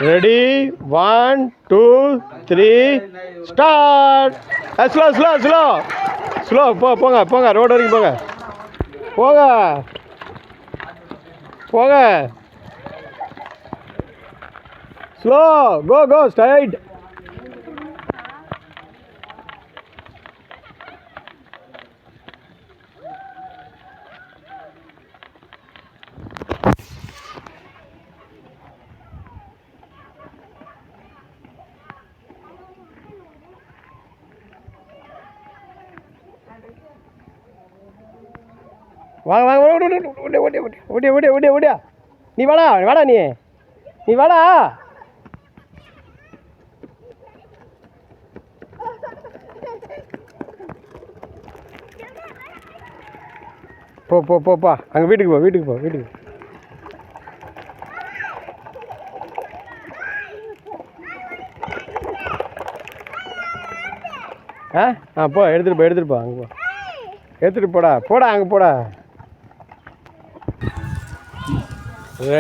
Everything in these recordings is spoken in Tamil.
Ready 1 2 3 start. Slow slow slow slow. போங்க போங்க, ரோடு வரைக்கும் போங்க. போங்க போங்க. ஸ்லோ. கோ கோ ஸ்ட்ரைட். வாங்க வாங்க, ஓடியா ஓடியா ஓடியா ஓடியா ஓடியா ஓடியா. நீ வாடா வாடா, நீ வாடா. போப்பா அங்கே வீட்டுக்கு போ வீட்டுக்கு. போ எடுத்துகிட்டு போ அங்கே போ. எடுத்துகிட்டு போடா அங்கே போடா. இரு.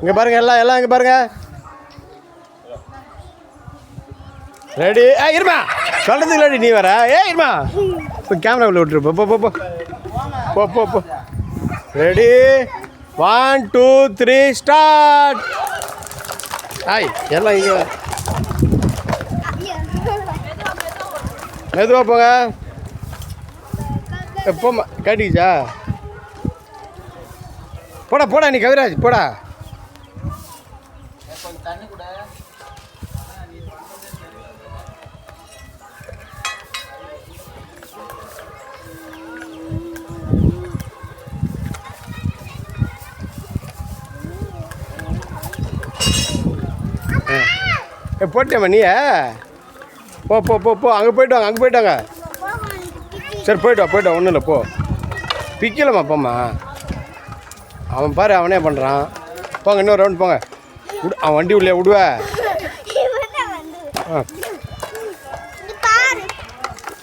இங்கே பாருங்க, எல்லாம் இங்கே பாருங்க. ரெடி. இருமா, சொல்கிறதுக்கு இல்லடி நீ வர. இருமா, இப்போ கேமரா உள்ள விட்டுரு. போ. Ready 1 2 3 start. எல்லாம் இங்கே மெதுவாக போங்க. போமா, கட்டிக்கிச்சா? போடா நீ கவிராஜ் போடா. போட்டேம்மா நீ. போ அங்கே போயிட்டாங்க. சரி போய்ட்டு வா, ஒன்றும் இல்லை போ. பிக்கலம்மா போம்மா. அவன் பாரு, அவனே பண்ணுறான். போங்க, இன்னொரு ரவுண்ட் போங்க. அவன் வண்டி உள்ளே விடுவ.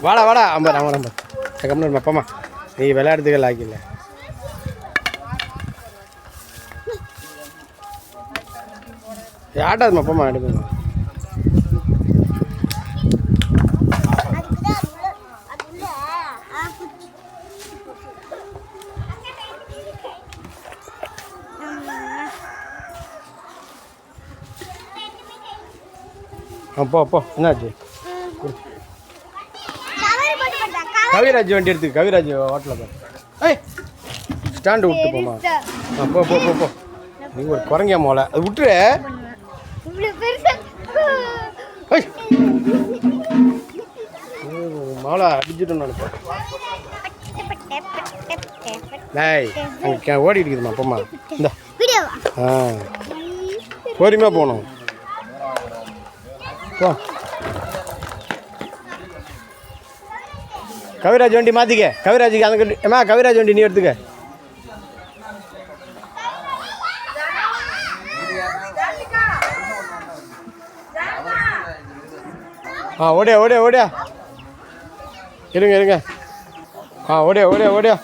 வாடா அவன் கம்மிட்டு போம்மா. நீ விளையாடுறதுக்கு லாக்கில்ல. ஆட்டாதுமா போம்மா, எடுக்கணும். போ என்னாச்சு? கவிராஜ் வண்டி எடுத்து, கவிராஜ் ஹோட்டலில் பாரு. ஸ்டாண்டு விட்டு போமா. போ. நீ ஒரு குரங்கியா மோளை, அது விட்டுரு. மோளை அடிச்சுட்டு நினைப்பேன். அங்கே ஓடிட்டு இருக்குதுமா போம்மா. இந்த பொறுமையாக போகணும். போ. கவிராஜ் வண்டி மாற்றிக்க. கவிராஜுக்கு அந்த கவிராஜ் வண்டி நீ எடுத்துக்க. ஓடியா இருங்க. ஓடியா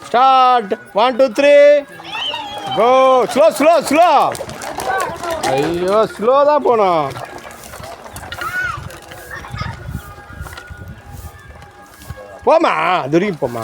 ஸ்டார்ட். 1 2 3 கோ. ஸ்லோ. ஐயோ, ஸ்லோ தான் போகணும். போமா, அது வரைக்கும் போமா.